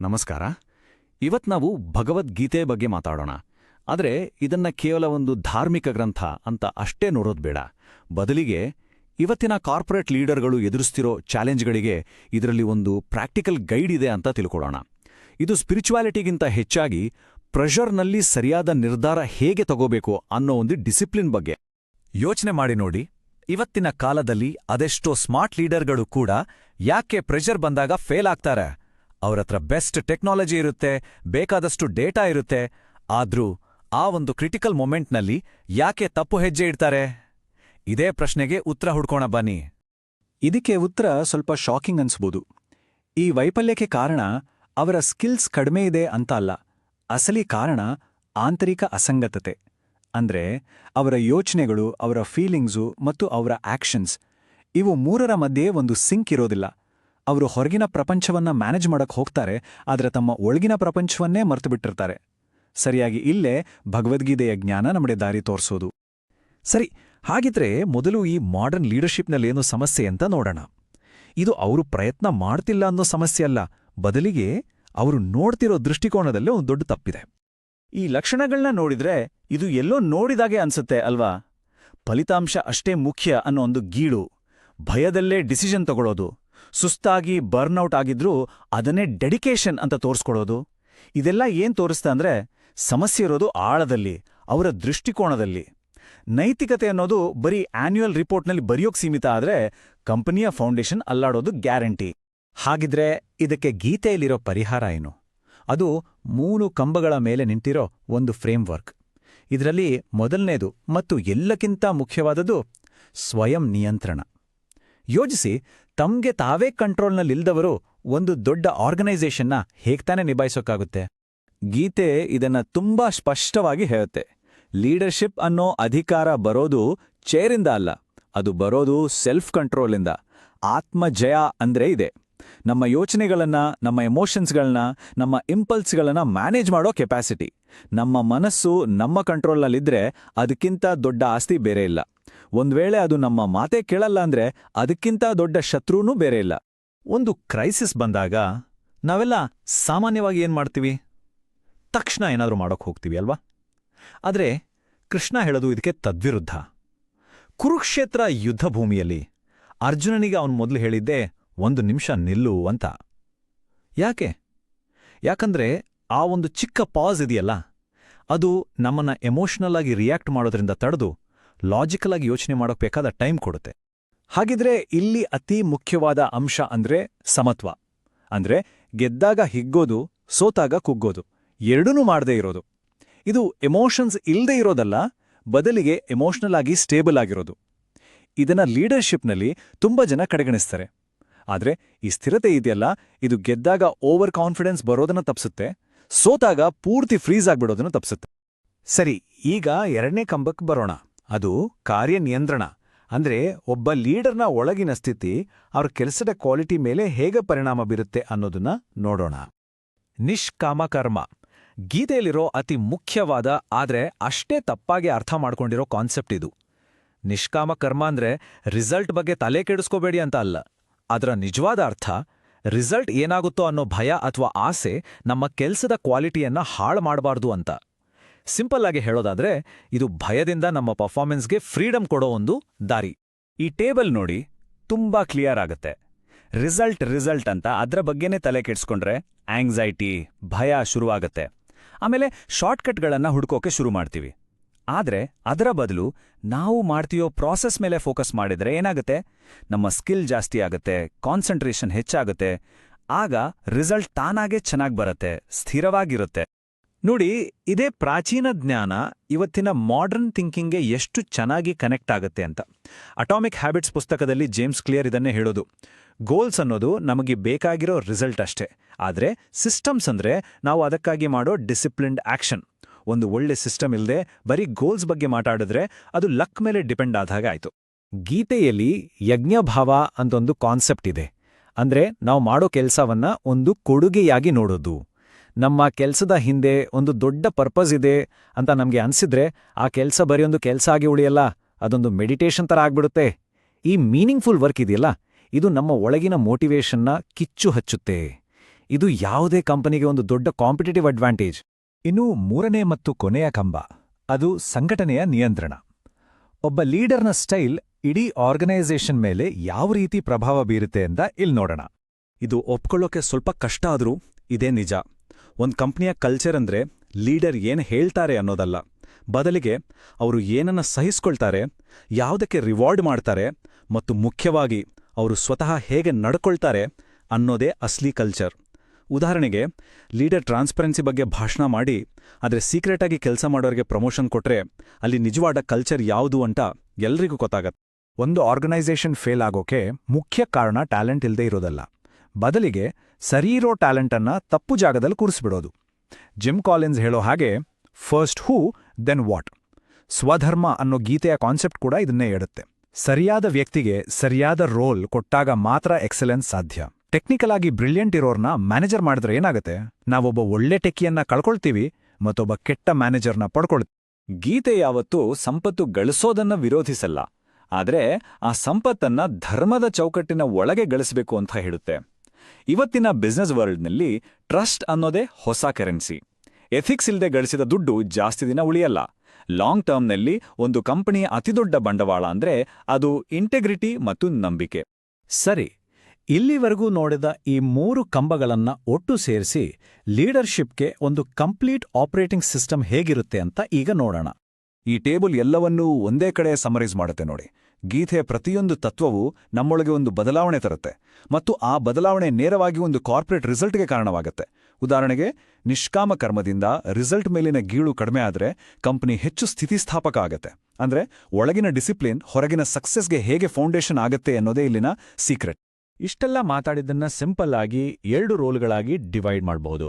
ನಮಸ್ಕಾರ. ಇವತ್ ನಾವು ಭಗವದ್ಗೀತೆ ಬಗ್ಗೆ ಮಾತಾಡೋಣ. ಆದರೆ ಇದನ್ನ ಕೇವಲ ಒಂದು ಧಾರ್ಮಿಕ ಗ್ರಂಥ ಅಂತ ಅಷ್ಟೇ ನೋಡೋದು ಬೇಡ. ಬದಲಿಗೆ ಇವತ್ತಿನ ಕಾರ್ಪೊರೇಟ್ ಲೀಡರ್ಗಳು ಎದುರಿಸ್ತಿರೋ ಚಾಲೆಂಜ್ಗಳಿಗೆ ಇದರಲ್ಲಿ ಒಂದು ಪ್ರಾಕ್ಟಿಕಲ್ ಗೈಡ್ ಇದೆ ಅಂತ ತಿಳ್ಕೊಳ್ಳೋಣ. ಇದು ಸ್ಪಿರಿಚುವಾಲಿಟಿಗಿಂತ ಹೆಚ್ಚಾಗಿ ಪ್ರೆಷರ್ನಲ್ಲಿ ಸರಿಯಾದ ನಿರ್ಧಾರ ಹೇಗೆ ತಗೋಬೇಕು ಅನ್ನೋ ಒಂದು ಡಿಸಿಪ್ಲಿನ್ ಬಗ್ಗೆ. ಯೋಚನೆ ಮಾಡಿ ನೋಡಿ, ಇವತ್ತಿನ ಕಾಲದಲ್ಲಿ ಅದೆಷ್ಟೋ ಸ್ಮಾರ್ಟ್ ಲೀಡರ್ಗಳು ಕೂಡ ಯಾಕೆ ಪ್ರೆಷರ್ ಬಂದಾಗ ಫೇಲ್ ಆಗ್ತಾರೆ. ಅವರತ್ರ ಬೆಸ್ಟ್ ಟೆಕ್ನಾಲಜಿ ಇರುತ್ತೆ, ಬೇಕಾದಷ್ಟು ಡೇಟಾ ಇರುತ್ತೆ, ಆದ್ರೂ ಆ ಒಂದು ಕ್ರಿಟಿಕಲ್ ಮೊಮೆಂಟ್ನಲ್ಲಿ ಯಾಕೆ ತಪ್ಪು ಹೆಜ್ಜೆ ಇಡ್ತಾರೆ? ಇದೇ ಪ್ರಶ್ನೆಗೆ ಉತ್ತರ ಹುಡ್ಕೋಣ ಬನ್ನಿ. ಇದಕ್ಕೆ ಉತ್ತರ ಸ್ವಲ್ಪ ಶಾಕಿಂಗ್ ಅನ್ಸ್ಬೋದು. ಈ ವೈಫಲ್ಯಕ್ಕೆ ಕಾರಣ ಅವರ ಸ್ಕಿಲ್ಸ್ ಕಡಿಮೆ ಇದೆ ಅಂತ ಅಲ್ಲ. ಅಸಲಿ ಕಾರಣ ಆಂತರಿಕ ಅಸಂಗತತೆ. ಅಂದ್ರೆ ಅವರ ಯೋಚನೆಗಳು, ಅವರ ಫೀಲಿಂಗ್ಸು ಮತ್ತು ಅವರ ಆಕ್ಷನ್ಸ್ ಇವು ಮೂರರ ಮಧ್ಯೆ ಒಂದು ಸಿಂಕ್ ಇರೋದಿಲ್ಲ. ಅವರು ಹೊರಗಿನ ಪ್ರಪಂಚವನ್ನ ಮ್ಯಾನೇಜ್ ಮಾಡಕ್ ಹೋಗ್ತಾರೆ, ಆದರೆ ತಮ್ಮ ಒಳಗಿನ ಪ್ರಪಂಚವನ್ನೇ ಮರ್ತುಬಿಟ್ಟಿರ್ತಾರೆ. ಸರಿಯಾಗಿ ಇಲ್ಲೇ ಭಗವದ್ಗೀತೆಯ ಜ್ಞಾನ ನಮಗೆ ದಾರಿ ತೋರಿಸೋದು. ಸರಿ, ಹಾಗಿದ್ರೆ ಮೊದಲು ಈ ಮಾಡರ್ನ್ ಲೀಡರ್ಶಿಪ್ನಲ್ಲೇನು ಸಮಸ್ಯೆ ಅಂತ ನೋಡೋಣ. ಇದು ಅವರು ಪ್ರಯತ್ನ ಮಾಡ್ತಿಲ್ಲ ಅನ್ನೋ ಸಮಸ್ಯೆ ಅಲ್ಲ, ಬದಲಿಗೆ ಅವರು ನೋಡ್ತಿರೋ ದೃಷ್ಟಿಕೋನದಲ್ಲೇ ಒಂದು ದೊಡ್ಡ ತಪ್ಪಿದೆ. ಈ ಲಕ್ಷಣಗಳನ್ನ ನೋಡಿದ್ರೆ ಇದು ಎಲ್ಲೋ ನೋಡಿದಾಗೆ ಅನ್ಸುತ್ತೆ ಅಲ್ವಾ? ಫಲಿತಾಂಶ ಅಷ್ಟೇ ಮುಖ್ಯ ಅನ್ನೋ ಒಂದು ಗೀಳು, ಭಯದಲ್ಲೇ ಡಿಸಿಷನ್ ತಗೊಳ್ಳೋದು, ಸುಸ್ತಾಗಿ ಬರ್ನ್ಔಟ್ ಆಗಿದ್ರೂ ಅದನ್ನೇ ಡೆಡಿಕೇಶನ್ ಅಂತ ತೋರಿಸ್ಕೊಳ್ಳೋದು. ಇದೆಲ್ಲ ಏನ್ ತೋರಿಸ್ತಾ ಅಂದ್ರೆ ಸಮಸ್ಯೆ ಇರೋದು ಆಳದಲ್ಲಿ, ಅವರ ದೃಷ್ಟಿಕೋನದಲ್ಲಿ. ನೈತಿಕತೆ ಅನ್ನೋದು ಬರೀ ಆನ್ಯುಯಲ್ ರಿಪೋರ್ಟ್ನಲ್ಲಿ ಬರೆಯೋಕ್ ಸೀಮಿತ ಆದ್ರೆ ಕಂಪನಿಯ ಫೌಂಡೇಶನ್ ಅಲ್ಲಾಡೋದು ಗ್ಯಾರಂಟಿ. ಹಾಗಿದ್ರೆ ಇದಕ್ಕೆ ಗೀತೆಯಲ್ಲಿರೋ ಪರಿಹಾರ ಏನು? ಅದು 3 ಕಂಬಗಳ ಮೇಲೆ ನಿಂತಿರೋ ಒಂದು ಫ್ರೇಮ್ವರ್ಕ್. ಇದರಲ್ಲಿ ಮೊದಲನೇದು ಮತ್ತು ಎಲ್ಲಕ್ಕಿಂತ ಮುಖ್ಯವಾದದ್ದು ಸ್ವಯಂ ನಿಯಂತ್ರಣ. ಯೋಜಿಸಿ, ತಮ್ಗೆ ತಾವೇ ಕಂಟ್ರೋಲ್ನಲ್ಲಿಲ್ದವರು ಒಂದು ದೊಡ್ಡ ಆರ್ಗನೈಸೇಷನ್ನ ಹೇಗ್ತಾನೆ ನಿಭಾಯಿಸೋಕ್ಕಾಗುತ್ತೆ? ಗೀತೆ ಇದನ್ನ ತುಂಬಾ ಸ್ಪಷ್ಟವಾಗಿ ಹೇಳುತ್ತೆ. ಲೀಡರ್ಶಿಪ್ ಅನ್ನೋ ಅಧಿಕಾರ ಬರೋದು ಚೇರಿಂದ ಅಲ್ಲ, ಅದು ಬರೋದು ಸೆಲ್ಫ್ ಕಂಟ್ರೋಲಿಂದ. ಆತ್ಮಜಯ ಅಂದ್ರೆ ಇದೆ. ನಮ್ಮ ಯೋಚನೆಗಳನ್ನ, ನಮ್ಮ ಎಮೋಷನ್ಸ್ಗಳನ್ನ, ನಮ್ಮ ಇಂಪಲ್ಸ್ಗಳನ್ನ ಮ್ಯಾನೇಜ್ ಮಾಡೋ ಕೆಪಾಸಿಟಿ. ನಮ್ಮ ಮನಸ್ಸು ನಮ್ಮ ಕಂಟ್ರೋಲ್ನಲ್ಲಿದ್ರೆ ಅದಕ್ಕಿಂತ ದೊಡ್ಡ ಆಸ್ತಿ ಬೇರೆ ಇಲ್ಲ. ಒಂದ್ವೇಳೆ ಅದು ನಮ್ಮ ಮಾತೇ ಕೇಳಲ್ಲ ಅಂದ್ರೆ ಅದಕ್ಕಿಂತ ದೊಡ್ಡ ಶತ್ರುನೂ ಬೇರೆ ಇಲ್ಲ. ಒಂದು ಕ್ರೈಸಿಸ್ ಬಂದಾಗ ನಾವೆಲ್ಲ ಸಾಮಾನ್ಯವಾಗಿ ಏನ್ ಮಾಡ್ತೀವಿ? ತಕ್ಷಣ ಏನಾದ್ರೂ ಮಾಡೋಕ್ ಹೋಗ್ತೀವಿ ಅಲ್ವಾ? ಆದ್ರೆ ಕೃಷ್ಣ ಹೇಳೋದು ಇದಕ್ಕೆ ತದ್ವಿರುದ್ಧ. ಕುರುಕ್ಷೇತ್ರ ಯುದ್ಧ ಭೂಮಿಯಲ್ಲಿ ಅರ್ಜುನನಿಗೆ ಅವನು ಮೊದಲು ಹೇಳಿದ್ದೆ 1 ನಿಮಿಷ ನಿಲ್ಲು ಅಂತ. ಯಾಕಂದ್ರೆ ಆ ಒಂದು ಚಿಕ್ಕ ಪಾಸ್ ಇದೆಯಲ್ಲ, ಅದು ನಮ್ಮನ್ನ ಎಮೋಷನಲ್ ಆಗಿ ರಿಯಾಕ್ಟ್ ಮಾಡೋದ್ರಿಂದ ತಡೆದು ಲಾಜಿಕಲ್ ಆಗಿ ಯೋಚನೆ ಮಾಡೋಕ್ ಬೇಕಾದ ಟೈಮ್ ಕೊಡುತ್ತೆ. ಹಾಗಿದ್ರೆ ಇಲ್ಲಿ ಅತಿ ಮುಖ್ಯವಾದ ಅಂಶ ಅಂದ್ರೆ ಸಮತ್ವ. ಅಂದ್ರೆ ಗೆದ್ದಾಗ ಹಿಗ್ಗೋದು, ಸೋತಾಗ ಕುಗ್ಗೋದು, ಎರಡನ್ನೂ ಮಾಡದೇ ಇರೋದು. ಇದು ಎಮೋಷನ್ಸ್ ಇಲ್ದೇ ಇರೋದಲ್ಲ, ಬದಲಿಗೆ ಎಮೋಷನಲ್ ಆಗಿ ಸ್ಟೇಬಲ್ ಆಗಿರೋದು. ಇದನ್ನ ಲೀಡರ್ಶಿಪ್ನಲ್ಲಿ ತುಂಬಾ ಜನ ಕಡೆಗಣಿಸ್ತಾರೆ. ಆದ್ರೆ ಈ ಸ್ಥಿರತೆ ಇದೆಯಲ್ಲ, ಇದು ಗೆದ್ದಾಗ ಓವರ್ ಕಾನ್ಫಿಡೆನ್ಸ್ ಬರೋದನ್ನ ತಪ್ಸುತ್ತೆ, ಸೋತಾಗ ಪೂರ್ತಿ ಫ್ರೀಸ್ ಆಗ್ಬಿಡೋದನ್ನ ತಪ್ಸುತ್ತೆ. ಸರಿ, ಈಗ 2ನೇ ಕಂಬಕ್ಕೆ ಬರೋಣ. ಅದು ಕಾರ್ಯನಿಯಂತ್ರಣ. ಅಂದ್ರೆ ಒಬ್ಬ ಲೀಡರ್ನ ಒಳಗಿನ ಸ್ಥಿತಿ ಅವ್ರ ಕೆಲಸದ ಕ್ವಾಲಿಟಿ ಮೇಲೆ ಹೇಗೆ ಪರಿಣಾಮ ಬೀರುತ್ತೆ ಅನ್ನೋದನ್ನ ನೋಡೋಣ. ನಿಷ್ಕಾಮ ಕರ್ಮ ಗೀತೆಯಲ್ಲಿರೋ ಅತಿ ಮುಖ್ಯವಾದ ಆದ್ರೆ ಅಷ್ಟೇ ತಪ್ಪಾಗಿ ಅರ್ಥ ಮಾಡ್ಕೊಂಡಿರೋ ಕಾನ್ಸೆಪ್ಟ್ ಇದು. ನಿಷ್ಕಾಮ ಕರ್ಮ ಅಂದ್ರೆ ರಿಸಲ್ಟ್ ಬಗ್ಗೆ ತಲೆ ಕೆಡಿಸ್ಕೋಬೇಡಿ ಅಂತ ಅಲ್ಲ. ಅದರ ನಿಜವಾದ ಅರ್ಥ ರಿಸಲ್ಟ್ ಏನಾಗುತ್ತೋ ಅನ್ನೋ ಭಯ ಅಥವಾ ಆಸೆ ನಮ್ಮ ಕೆಲ್ಸದ ಕ್ವಾಲಿಟಿಯನ್ನ ಹಾಳು ಮಾಡಬಾರ್ದು ಅಂತ. ಸಿಂಪಲ್ ಆಗಿ ಹೇಳೋದಾದ್ರೆ ಇದು ಭಯದಿಂದ ನಮ್ಮ ಪರ್ಫಾರ್ಮೆನ್ಸ್ಗೆ ಫ್ರೀಡಮ್ ಕೊಡೋ ಒಂದು ದಾರಿ. ಈ ಟೇಬಲ್ ನೋಡಿ, ತುಂಬಾ ಕ್ಲಿಯರ್ ಆಗುತ್ತೆ. ರಿಸಲ್ಟ್ ಅಂತ ಅದ್ರ ಬಗ್ಗೆನೇ ತಲೆ ಕೆಡ್ಸ್ಕೊಂಡ್ರೆ ಆಂಗ್ಸೈಟಿ, ಭಯ ಶುರುವಾಗತ್ತೆ. ಆಮೇಲೆ ಶಾರ್ಟ್ಕಟ್ಗಳನ್ನ ಹುಡ್ಕೋಕೆ ಶುರು ಮಾಡ್ತೀವಿ. ಆದ್ರೆ ಅದರ ಬದಲು ನಾವು ಮಾಡ್ತೀಯೋ ಪ್ರಾಸೆಸ್ ಮೇಲೆ ಫೋಕಸ್ ಮಾಡಿದ್ರೆ ಏನಾಗುತ್ತೆ? ನಮ್ಮ ಸ್ಕಿಲ್ ಜಾಸ್ತಿ ಆಗತ್ತೆ, ಕಾನ್ಸಂಟ್ರೇಷನ್ ಹೆಚ್ಚಾಗುತ್ತೆ. ಆಗ ರಿಸಲ್ಟ್ ತಾನಾಗೆ ಚೆನ್ನಾಗಿ ಬರುತ್ತೆ, ಸ್ಥಿರವಾಗಿರುತ್ತೆ. ನೋಡಿ, ಇದೇ ಪ್ರಾಚೀನ ಜ್ಞಾನ ಇವತ್ತಿನ ಮಾಡರ್ನ್ ಥಿಂಕಿಂಗ್ಗೆ ಎಷ್ಟು ಚೆನ್ನಾಗಿ ಕನೆಕ್ಟ್ ಆಗುತ್ತೆ ಅಂತ. ಅಟಾಮಿಕ್ ಹ್ಯಾಬಿಟ್ಸ್ ಪುಸ್ತಕದಲ್ಲಿ ಜೇಮ್ಸ್ ಕ್ಲಿಯರ್ ಇದನ್ನೇ ಹೇಳೋದು. ಗೋಲ್ಸ್ ಅನ್ನೋದು ನಮಗೆ ಬೇಕಾಗಿರೋ ರಿಸಲ್ಟ್ ಅಷ್ಟೇ, ಆದ್ರೆ ಸಿಸ್ಟಮ್ಸ್ ಅಂದ್ರೆ ನಾವು ಅದಕ್ಕಾಗಿ ಮಾಡೋ ಡಿಸಿಪ್ಲಿನ್ಡ್ ಆಕ್ಷನ್. ಒಂದು ಒಳ್ಳೆ ಸಿಸ್ಟಮ್ ಇಲ್ಲದೆ ಬರೀ ಗೋಲ್ಸ್ ಬಗ್ಗೆ ಮಾತಾಡಿದ್ರೆ ಅದು ಲಕ್ ಮೇಲೆ ಡಿಪೆಂಡ್ ಆದಾಗ ಆಯ್ತು. ಗೀತೆಯಲ್ಲಿ ಯಜ್ಞಭಾವ ಅಂತೊಂದು ಕಾನ್ಸೆಪ್ಟ್ ಇದೆ. ಅಂದ್ರೆ ನಾವು ಮಾಡೋ ಕೆಲಸವನ್ನ ಒಂದು ಕೊಡುಗೆಯಾಗಿ ನೋಡೋದು. ನಮ್ಮ ಕೆಲಸದ ಹಿಂದೆ ಒಂದು ದೊಡ್ಡ ಪರ್ಪಸ್ ಇದೆ ಅಂತ ನಮಗೆ ಅನ್ಸಿದ್ರೆ ಆ ಕೆಲಸ ಬರೆಯೊಂದು ಕೆಲಸ ಆಗಿ ಉಳಿಯಲ್ಲ, ಅದೊಂದು ಮೆಡಿಟೇಷನ್ ತರ ಆಗ್ಬಿಡುತ್ತೆ. ಈ ಮೀನಿಂಗ್ಫುಲ್ ವರ್ಕ್ ಇದೆಯಲ್ಲ, ಇದು ನಮ್ಮ ಒಳಗಿನ ಮೋಟಿವೇಶನ್ನ ಕಿಚ್ಚು ಹಚ್ಚುತ್ತೆ. ಇದು ಯಾವುದೇ ಕಂಪನಿಗೆ ಒಂದು ದೊಡ್ಡ ಕಾಂಪಿಟೇಟಿವ್ ಅಡ್ವಾಂಟೇಜ್. ಇನ್ನು ಮೂರನೇ ಮತ್ತು ಕೊನೆಯ ಕಂಬ, ಅದು ಸಂಘಟನೆಯ ನಿಯಂತ್ರಣ. ಒಬ್ಬ ಲೀಡರ್ನ ಸ್ಟೈಲ್ ಇಡೀ ಆರ್ಗನೈಸೇಷನ್ ಮೇಲೆ ಯಾವ ರೀತಿ ಪ್ರಭಾವ ಬೀರುತ್ತೆ ಅಂತ ಇಲ್ಲಿ ನೋಡೋಣ. ಇದು ಒಪ್ಕೊಳ್ಳೋಕೆ ಸ್ವಲ್ಪ ಕಷ್ಟ ಆದ್ರೂ ಇದೇ ನಿಜ. ಒಂದ್ ಕಂಪ್ನಿಯ ಕಲ್ಚರ್ ಅಂದ್ರೆ ಲೀಡರ್ ಏನ್ ಹೇಳ್ತಾರೆ ಅನ್ನೋದಲ್ಲ, ಬದಲಿಗೆ ಅವರು ಏನನ್ನ ಸಹಿಸ್ಕೊಳ್ತಾರೆ, ಯಾವುದಕ್ಕೆ ರಿವಾರ್ಡ್ ಮಾಡ್ತಾರೆ ಮತ್ತು ಮುಖ್ಯವಾಗಿ ಅವರು ಸ್ವತಃ ಹೇಗೆ ನಡ್ಕೊಳ್ತಾರೆ ಅನ್ನೋದೇ ಅಸ್ಲಿ ಕಲ್ಚರ್. ಉದಾಹರಣೆಗೆ, ಲೀಡರ್ ಟ್ರಾನ್ಸ್ಪರೆನ್ಸಿ ಬಗ್ಗೆ ಭಾಷಣ ಮಾಡಿ ಆದರೆ ಸೀಕ್ರೆಟಾಗಿ ಕೆಲಸ ಮಾಡೋರಿಗೆ ಪ್ರಮೋಷನ್ ಕೊಟ್ರೆ ಅಲ್ಲಿ ನಿಜವಾದ ಕಲ್ಚರ್ ಯಾವುದು ಅಂತ ಎಲ್ರಿಗೂ ಗೊತ್ತಾಗತ್ತೆ. ಒಂದು ಆರ್ಗನೈಸೇಷನ್ ಫೇಲ್ ಆಗೋಕೆ ಮುಖ್ಯ ಕಾರಣ ಟ್ಯಾಲೆಂಟ್ ಇಲ್ಲದೆ ಇರೋದಲ್ಲ, ಬದಲಿಗೆ ಸರಿಯಿರೋ ಟ್ಯಾಲೆಂಟನ್ನ ತಪ್ಪು ಜಾಗದಲ್ಲಿ ಕೂರಿಸ್ಬಿಡೋದು. ಜಿಮ್ ಕಾಲಿನ್ಸ್ ಹೇಳೋ ಹಾಗೆ ಫಸ್ಟ್ ಹೂ ದೆನ್ ವಾಟ್. ಸ್ವಧರ್ಮ ಅನ್ನೋ ಗೀತೆಯ ಕಾನ್ಸೆಪ್ಟ್ ಕೂಡ ಇದನ್ನೇ ಹೇಳುತ್ತೆ. ಸರಿಯಾದ ವ್ಯಕ್ತಿಗೆ ಸರಿಯಾದ ರೋಲ್ ಕೊಟ್ಟಾಗ ಮಾತ್ರ ಎಕ್ಸಲೆನ್ಸ್ ಸಾಧ್ಯ. ಟೆಕ್ನಿಕಲ್ ಆಗಿ ಬ್ರಿಲಿಯಂಟ್ ಇರೋರ್ನ ಮ್ಯಾನೇಜರ್ ಮಾಡಿದ್ರೆ ಏನಾಗುತ್ತೆ? ನಾವೊಬ್ಬ ಒಳ್ಳೆ ಟೆಕ್ಕಿಯನ್ನ ಕಳ್ಕೊಳ್ತೀವಿ ಮತ್ತೊಬ್ಬ ಕೆಟ್ಟ ಮ್ಯಾನೇಜರ್ನ ಪಡ್ಕೊಳ್ತೀವಿ. ಗೀತೆ ಯಾವತ್ತೂ ಸಂಪತ್ತು ಗಳಿಸೋದನ್ನ ವಿರೋಧಿಸಲ್ಲ, ಆದ್ರೆ ಆ ಸಂಪತ್ತನ್ನ ಧರ್ಮದ ಚೌಕಟ್ಟಿನ ಒಳಗೆ ಗಳಿಸಬೇಕು ಅಂತ ಹೇಳುತ್ತೆ. ಇವತ್ತಿನ ಬಿಸ್ನೆಸ್ ವರ್ಲ್ಡ್ನಲ್ಲಿ ಟ್ರಸ್ಟ್ ಅನ್ನೋದೇ ಹೊಸ ಕರೆನ್ಸಿ. ಎಥಿಕ್ಸ್ ಇಲ್ದೆ ಗಳಿಸಿದ ದುಡ್ಡು ಜಾಸ್ತಿ ದಿನ ಉಳಿಯಲ್ಲ. ಲಾಂಗ್ ಟರ್ಮ್ನಲ್ಲಿ ಒಂದು ಕಂಪನಿಯ ಅತಿದೊಡ್ಡ ಬಂಡವಾಳ ಅಂದ್ರೆ ಅದು ಇಂಟೆಗ್ರಿಟಿ ಮತ್ತು ನಂಬಿಕೆ. ಸರಿ, ಇಲ್ಲಿವರೆಗೂ ನೋಡಿದ ಈ 3 ಕಂಬಗಳನ್ನ ಒಟ್ಟು ಸೇರಿಸಿ ಲೀಡರ್ಶಿಪ್ಗೆ ಒಂದು ಕಂಪ್ಲೀಟ್ ಆಪರೇಟಿಂಗ್ ಸಿಸ್ಟಮ್ ಹೇಗಿರುತ್ತೆ ಅಂತ ಈಗ ನೋಡೋಣ. ಈ ಟೇಬಲ್ ಎಲ್ಲವನ್ನೂ ಒಂದೇ ಕಡೆ ಸಮರೈಸ್ ಮಾಡುತ್ತೆ ನೋಡಿ. ಗೀತೆಯ ಪ್ರತಿಯೊಂದು ತತ್ವವು ನಮ್ಮೊಳಗೆ ಒಂದು ಬದಲಾವಣೆ ತರುತ್ತೆ ಮತ್ತು ಆ ಬದಲಾವಣೆ ನೇರವಾಗಿ ಒಂದು ಕಾರ್ಪೊರೇಟ್ ರಿಸಲ್ಟ್ಗೆ ಕಾರಣವಾಗುತ್ತೆ. ಉದಾಹರಣೆಗೆ, ನಿಷ್ಕಾಮ ಕರ್ಮದಿಂದ ರಿಸಲ್ಟ್ ಮೇಲಿನ ಗೀಳು ಕಡಿಮೆ ಆದರೆ ಕಂಪನಿ ಹೆಚ್ಚು ಸ್ಥಿತಿಸ್ಥಾಪಕ ಆಗತ್ತೆ. ಅಂದ್ರೆ ಒಳಗಿನ ಡಿಸಿಪ್ಲಿನ್ ಹೊರಗಿನ ಸಕ್ಸಸ್ಗೆ ಹೇಗೆ ಫೌಂಡೇಶನ್ ಆಗತ್ತೆ ಅನ್ನೋದೇ ಇಲ್ಲಿನ ಸೀಕ್ರೆಟ್. ಇಷ್ಟೆಲ್ಲ ಮಾತಾಡಿದ್ದನ್ನ ಸಿಂಪಲ್ ಆಗಿ 2 ರೋಲ್ಗಳಾಗಿ ಡಿವೈಡ್ ಮಾಡಬಹುದು.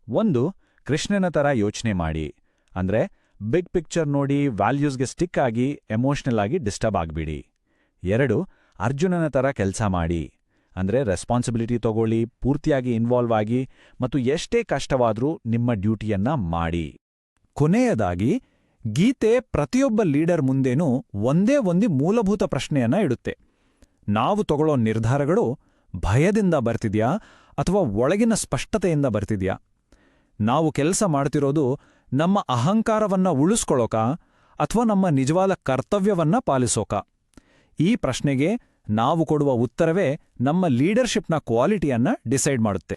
ಒಂದು, ಕೃಷ್ಣನ ಥರ ಯೋಚನೆ ಮಾಡಿ, ಅಂದ್ರೆ ಬಿಗ್ ಪಿಕ್ಚರ್ ನೋಡಿ ವ್ಯಾಲ್ಯೂಸ್ಗೆ ಸ್ಟಿಕ್ ಆಗಿ ಎಮೋಷನಲ್ ಆಗಿ ಡಿಸ್ಟರ್ಬ್ ಆಗ್ಬಿಡಿ. 2, ಅರ್ಜುನನ ಥರ ಕೆಲಸ ಮಾಡಿ, ಅಂದ್ರೆ ರೆಸ್ಪಾನ್ಸಿಬಿಲಿಟಿ ತಗೊಳ್ಳಿ, ಪೂರ್ತಿಯಾಗಿ ಇನ್ವಾಲ್ವ್ ಆಗಿ ಮತ್ತು ಎಷ್ಟೇ ಕಷ್ಟವಾದ್ರೂ ನಿಮ್ಮ ಡ್ಯೂಟಿಯನ್ನ ಮಾಡಿ. ಕೊನೆಯದಾಗಿ, ಗೀತೆ ಪ್ರತಿಯೊಬ್ಬ ಲೀಡರ್ ಮುಂದೇನೂ ಒಂದೇ ಒಂದು ಮೂಲಭೂತ ಪ್ರಶ್ನೆಯನ್ನ ಇಡುತ್ತೆ. ನಾವು ತಗೊಳ್ಳೋ ನಿರ್ಧಾರಗಳು ಭಯದಿಂದ ಬರ್ತಿದ್ಯಾ ಅಥವಾ ಒಳಗಿನ ಸ್ಪಷ್ಟತೆಯಿಂದ ಬರ್ತಿದ್ಯಾ? ನಾವು ಕೆಲಸ ಮಾಡ್ತಿರೋದು ನಮ್ಮ ಅಹಂಕಾರವನ್ನ ಉಳಿಸ್ಕೊಳ್ಳೋಕ ಅಥವಾ ನಮ್ಮ ನಿಜವಾದ ಕರ್ತವ್ಯವನ್ನ ಪಾಲಿಸೋಕ? ಈ ಪ್ರಶ್ನೆಗೆ ನಾವು ಕೊಡುವ ಉತ್ತರವೇ ನಮ್ಮ ಲೀಡರ್ಶಿಪ್ನ ಕ್ವಾಲಿಟಿಯನ್ನ ಡಿಸೈಡ್ ಮಾಡುತ್ತೆ.